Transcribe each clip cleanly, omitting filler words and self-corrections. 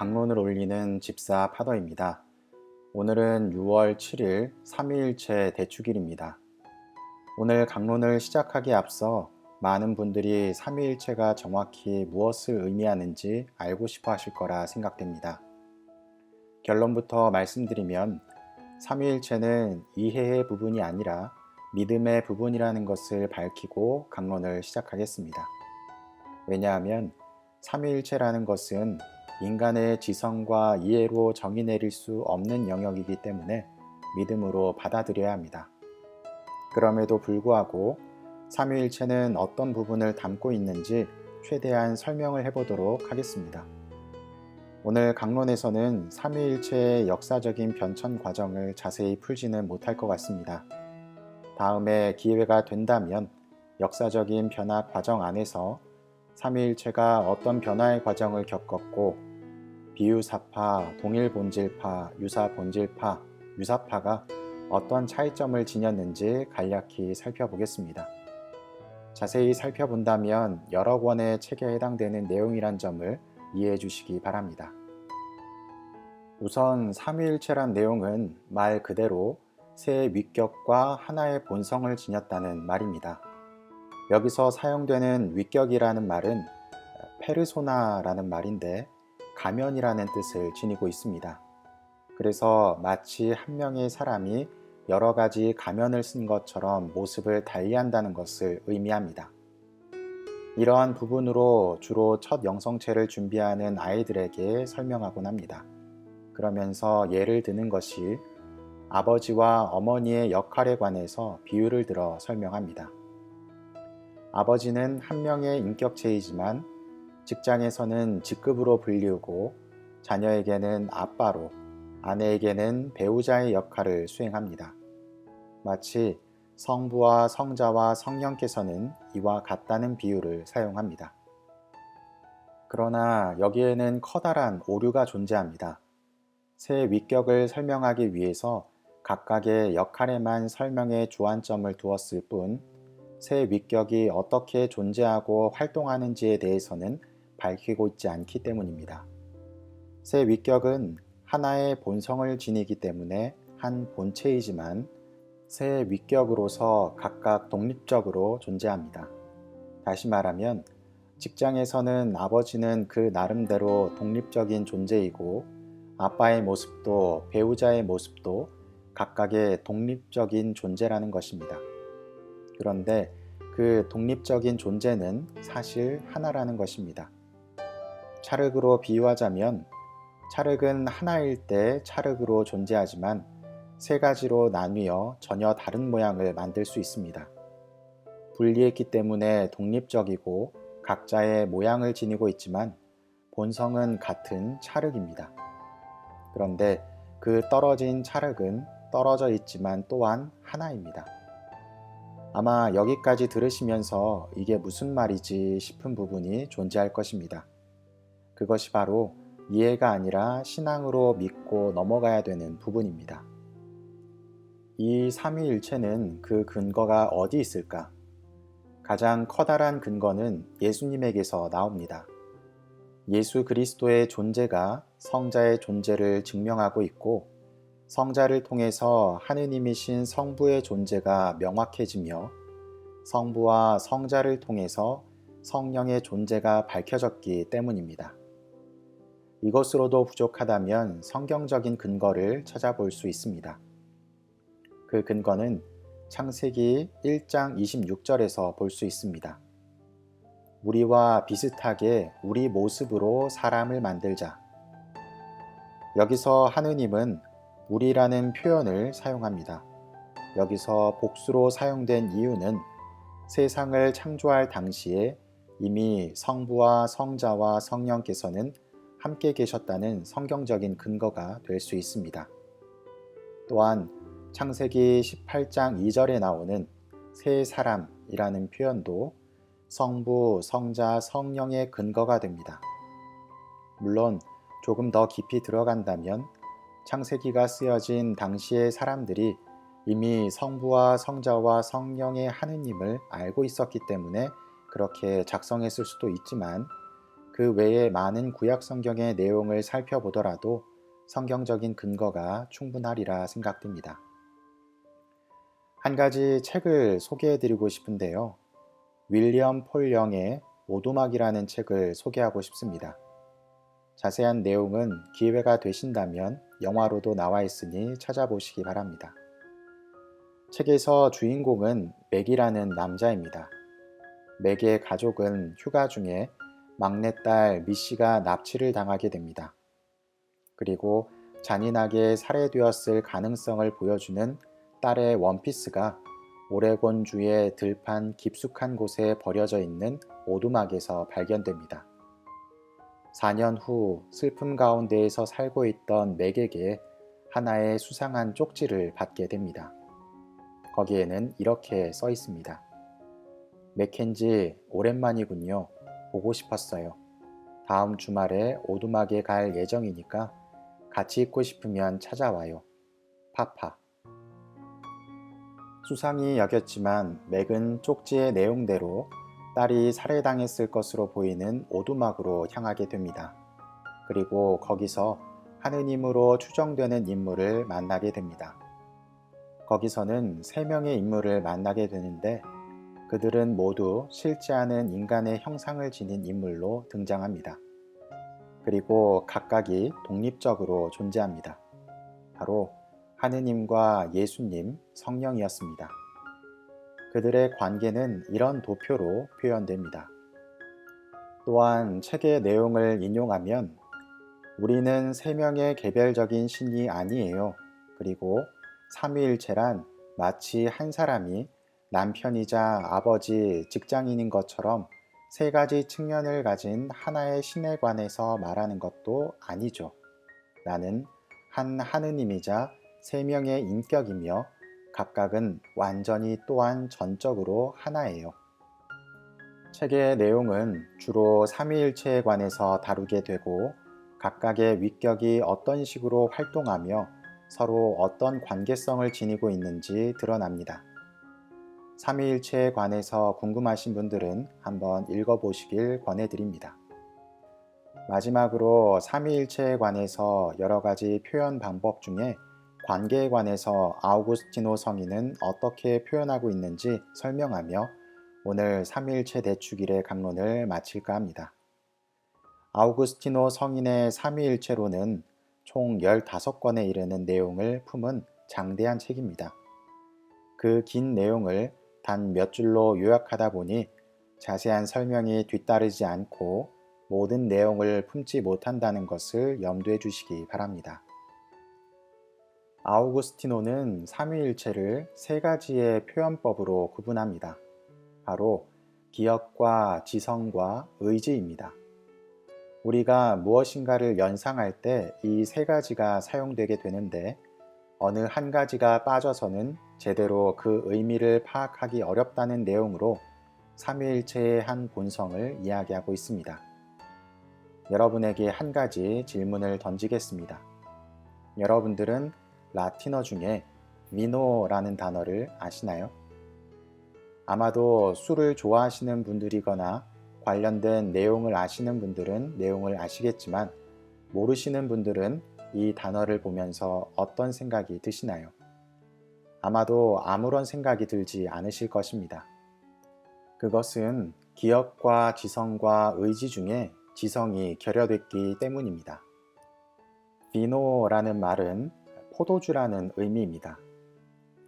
강론을 올리는 집사 파더입니다. 오늘은 6월 7일 삼위일체 대축일입니다. 오늘 강론을 시작하기에 앞서 많은 분들이 삼위일체가 정확히 무엇을 의미하는지 알고 싶어 하실 거라 생각됩니다. 결론부터 말씀드리면 삼위일체는 이해의 부분이 아니라 믿음의 부분이라는 것을 밝히고 강론을 시작하겠습니다. 왜냐하면 삼위일체라는 것은 인간의 지성과 이해로 정의 내릴 수 없는 영역이기 때문에 믿음으로 받아들여야 합니다. 그럼에도 불구하고 삼위일체는 어떤 부분을 담고 있는지 최대한 설명을 해보도록 하겠습니다. 오늘 강론에서는 삼위일체의 역사적인 변천 과정을 자세히 풀지는 못할 것 같습니다. 다음에 기회가 된다면 역사적인 변화 과정 안에서 삼위일체가 어떤 변화의 과정을 겪었고 비유사파, 동일본질파, 유사본질파, 유사파가 어떤 차이점을 지녔는지 간략히 살펴보겠습니다. 자세히 살펴본다면 여러 권의 책에 해당되는 내용이란 점을 이해해 주시기 바랍니다. 우선 삼위일체란 내용은 말 그대로 세 위격과 하나의 본성을 지녔다는 말입니다. 여기서 사용되는 위격이라는 말은 페르소나라는 말인데 가면이라는 뜻을 지니고 있습니다. 그래서 마치 한 명의 사람이 여러 가지 가면을 쓴 것처럼 모습을 달리한다는 것을 의미합니다. 이러한 부분으로 주로 첫 영성체를 준비하는 아이들에게 설명하곤 합니다. 그러면서 예를 드는 것이 아버지와 어머니의 역할에 관해서 비유를 들어 설명합니다. 아버지는 한 명의 인격체이지만 직장에서는 직급으로 불리우고 자녀에게는 아빠로, 아내에게는 배우자의 역할을 수행합니다. 마치 성부와 성자와 성령께서는 이와 같다는 비유를 사용합니다. 그러나 여기에는 커다란 오류가 존재합니다. 세 위격을 설명하기 위해서 각각의 역할에만 설명의 주안점을 두었을 뿐 세 위격이 어떻게 존재하고 활동하는지에 대해서는 밝히고 있지 않기 때문입니다. 세 위격은 하나의 본성을 지니기 때문에 한 본체이지만 세 위격으로서 각각 독립적으로 존재합니다. 다시 말하면 직장에서는 아버지는 그 나름대로 독립적인 존재이고 아빠의 모습도 배우자의 모습도 각각의 독립적인 존재라는 것입니다. 그런데 그 독립적인 존재는 사실 하나라는 것입니다. 찰흙으로 비유하자면 찰흙은 하나일 때 찰흙으로 존재하지만 세 가지로 나뉘어 전혀 다른 모양을 만들 수 있습니다. 분리했기 때문에 독립적이고 각자의 모양을 지니고 있지만 본성은 같은 찰흙입니다. 그런데 그 떨어진 찰흙은 떨어져 있지만 또한 하나입니다. 아마 여기까지 들으시면서 이게 무슨 말이지 싶은 부분이 존재할 것입니다. 그것이 바로 이해가 아니라 신앙으로 믿고 넘어가야 되는 부분입니다. 이 삼위일체는 그 근거가 어디 있을까? 가장 커다란 근거는 예수님에게서 나옵니다. 예수 그리스도의 존재가 성자의 존재를 증명하고 있고 성자를 통해서 하느님이신 성부의 존재가 명확해지며 성부와 성자를 통해서 성령의 존재가 밝혀졌기 때문입니다. 이것으로도 부족하다면 성경적인 근거를 찾아볼 수 있습니다. 그 근거는 창세기 1장 26절에서 볼 수 있습니다. 우리와 비슷하게 우리 모습으로 사람을 만들자. 여기서 하느님은 우리라는 표현을 사용합니다. 여기서 복수로 사용된 이유는 세상을 창조할 당시에 이미 성부와 성자와 성령께서는 함께 계셨다는 성경적인 근거가 될 수 있습니다. 또한 창세기 18장 2절에 나오는 세 사람이라는 표현도 성부, 성자, 성령의 근거가 됩니다. 물론 조금 더 깊이 들어간다면 창세기가 쓰여진 당시의 사람들이 이미 성부와 성자와 성령의 하느님을 알고 있었기 때문에 그렇게 작성했을 수도 있지만 그 외에 많은 구약 성경의 내용을 살펴보더라도 성경적인 근거가 충분하리라 생각됩니다. 한 가지 책을 소개해드리고 싶은데요. 윌리엄 폴 영의 오두막이라는 책을 소개하고 싶습니다. 자세한 내용은 기회가 되신다면 영화로도 나와 있으니 찾아보시기 바랍니다. 책에서 주인공은 맥이라는 남자입니다. 맥의 가족은 휴가 중에 막내딸 미씨가 납치를 당하게 됩니다. 그리고 잔인하게 살해되었을 가능성을 보여주는 딸의 원피스가 오레곤주의 들판 깊숙한 곳에 버려져 있는 오두막에서 발견됩니다. 4년 후 슬픔 가운데에서 살고 있던 맥에게 하나의 수상한 쪽지를 받게 됩니다. 거기에는 이렇게 써 있습니다. 맥켄지, 오랜만이군요. 보고 싶었어요. 다음 주말에 오두막에 갈 예정이니까 같이 있고 싶으면 찾아와요. 파파. 수상히 여겼지만 맥은 쪽지의 내용대로 딸이 살해당했을 것으로 보이는 오두막으로 향하게 됩니다. 그리고 거기서 하느님으로 추정되는 인물을 만나게 됩니다. 거기서는 3명의 인물을 만나게 되는데 그들은 모두 싫지 않은 인간의 형상을 지닌 인물로 등장합니다. 그리고 각각이 독립적으로 존재합니다. 바로 하느님과 예수님, 성령이었습니다. 그들의 관계는 이런 도표로 표현됩니다. 또한 책의 내용을 인용하면 우리는 3명의 개별적인 신이 아니에요. 그리고 삼위일체란 마치 한 사람이 남편이자 아버지, 직장인인 것처럼 3가지 측면을 가진 하나의 신에 관해서 말하는 것도 아니죠. 나는 한 하느님이자 3명의 인격이며 각각은 완전히 또한 전적으로 하나예요. 책의 내용은 주로 삼위일체에 관해서 다루게 되고 각각의 위격이 어떤 식으로 활동하며 서로 어떤 관계성을 지니고 있는지 드러납니다. 삼위일체에 관해서 궁금하신 분들은 한번 읽어보시길 권해드립니다. 마지막으로 삼위일체에 관해서 여러 가지 표현 방법 중에 관계에 관해서 아우구스티노 성인은 어떻게 표현하고 있는지 설명하며 오늘 삼위일체 대축일의 강론을 마칠까 합니다. 아우구스티노 성인의 삼위일체론은 총 15권에 이르는 내용을 품은 장대한 책입니다. 그 긴 내용을 단 몇 줄로 요약하다 보니 자세한 설명이 뒤따르지 않고 모든 내용을 품지 못한다는 것을 염두에 주시기 바랍니다. 아우구스티노는 삼위일체를 3가지의 표현법으로 구분합니다. 바로 기억과 지성과 의지입니다. 우리가 무엇인가를 연상할 때 이 3가지가 사용되게 되는데 어느 한 가지가 빠져서는 제대로 그 의미를 파악하기 어렵다는 내용으로 삼위일체의 한 본성을 이야기하고 있습니다. 여러분에게 한 가지 질문을 던지겠습니다. 여러분들은 라틴어 중에 비노라는 단어를 아시나요? 아마도 술을 좋아하시는 분들이거나 관련된 내용을 아시는 분들은 내용을 아시겠지만 모르시는 분들은 이 단어를 보면서 어떤 생각이 드시나요? 아마도 아무런 생각이 들지 않으실 것입니다. 그것은 기억과 지성과 의지 중에 지성이 결여됐기 때문입니다. 비노라는 말은 포도주라는 의미입니다.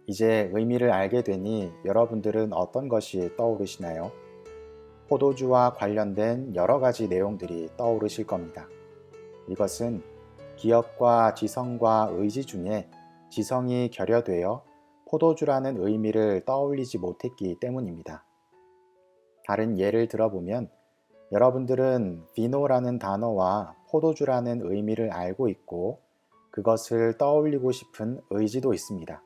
이제 의미를 알게 되니 여러분들은 어떤 것이 떠오르시나요? 포도주와 관련된 여러 가지 내용들이 떠오르실 겁니다. 이것은 기억과 지성과 의지 중에 지성이 결여되어 포도주라는 의미를 떠올리지 못했기 때문입니다. 다른 예를 들어보면 여러분들은 비노라는 단어와 포도주라는 의미를 알고 있고 그것을 떠올리고 싶은 의지도 있습니다.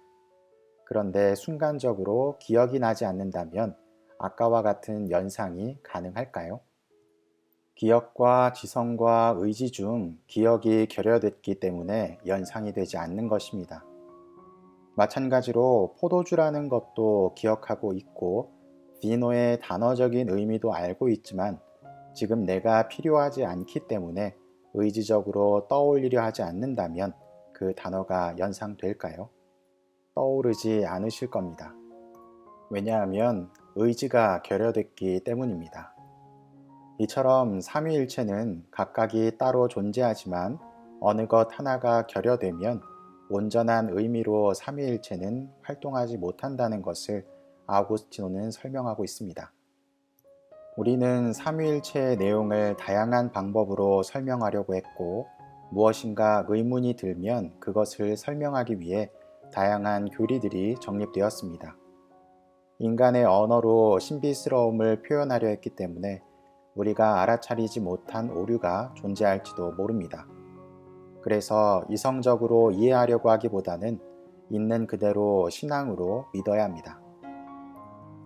그런데 순간적으로 기억이 나지 않는다면 아까와 같은 연상이 가능할까요? 기억과 지성과 의지 중 기억이 결여됐기 때문에 연상이 되지 않는 것입니다. 마찬가지로 포도주라는 것도 기억하고 있고 비노의 단어적인 의미도 알고 있지만 지금 내가 필요하지 않기 때문에 의지적으로 떠올리려 하지 않는다면 그 단어가 연상될까요? 떠오르지 않으실 겁니다. 왜냐하면 의지가 결여됐기 때문입니다. 이처럼 삼위일체는 각각이 따로 존재하지만 어느 것 하나가 결여되면 온전한 의미로 삼위일체는 활동하지 못한다는 것을 아우구스티노는 설명하고 있습니다. 우리는 삼위일체의 내용을 다양한 방법으로 설명하려고 했고 무엇인가 의문이 들면 그것을 설명하기 위해 다양한 교리들이 정립되었습니다. 인간의 언어로 신비스러움을 표현하려 했기 때문에 우리가 알아차리지 못한 오류가 존재할지도 모릅니다. 그래서 이성적으로 이해하려고 하기보다는 있는 그대로 신앙으로 믿어야 합니다.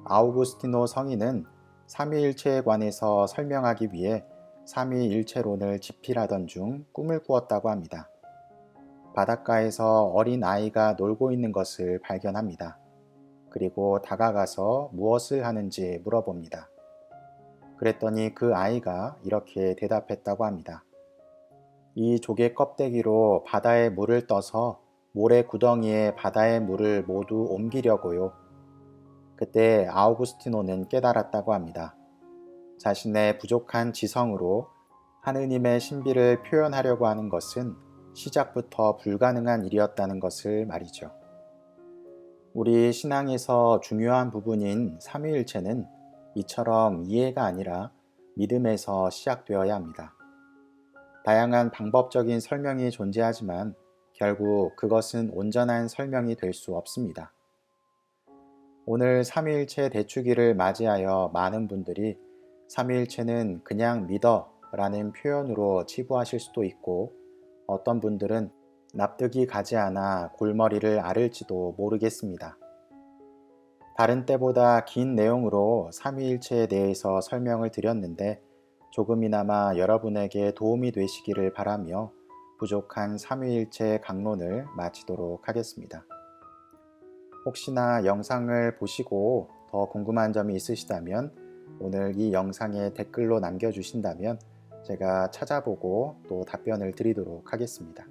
아우구스티노 성인은 삼위일체에 관해서 설명하기 위해 삼위일체론을 집필하던 중 꿈을 꾸었다고 합니다. 바닷가에서 어린 아이가 놀고 있는 것을 발견합니다. 그리고 다가가서 무엇을 하는지 물어봅니다. 그랬더니 그 아이가 이렇게 대답했다고 합니다. 이 조개 껍데기로 바다의 물을 떠서 모래 구덩이에 바다의 물을 모두 옮기려고요. 그때 아우구스티노는 깨달았다고 합니다. 자신의 부족한 지성으로 하느님의 신비를 표현하려고 하는 것은 시작부터 불가능한 일이었다는 것을 말이죠. 우리 신앙에서 중요한 부분인 삼위일체는 이처럼 이해가 아니라 믿음에서 시작되어야 합니다. 다양한 방법적인 설명이 존재하지만 결국 그것은 온전한 설명이 될 수 없습니다. 오늘 삼위일체 대축일을 맞이하여 많은 분들이 삼위일체는 그냥 믿어 라는 표현으로 치부하실 수도 있고 어떤 분들은 납득이 가지 않아 골머리를 앓을지도 모르겠습니다. 다른 때보다 긴 내용으로 삼위일체에 대해서 설명을 드렸는데 조금이나마 여러분에게 도움이 되시기를 바라며 부족한 삼위일체 강론을 마치도록 하겠습니다. 혹시나 영상을 보시고 더 궁금한 점이 있으시다면 오늘 이 영상에 댓글로 남겨주신다면 제가 찾아보고 또 답변을 드리도록 하겠습니다.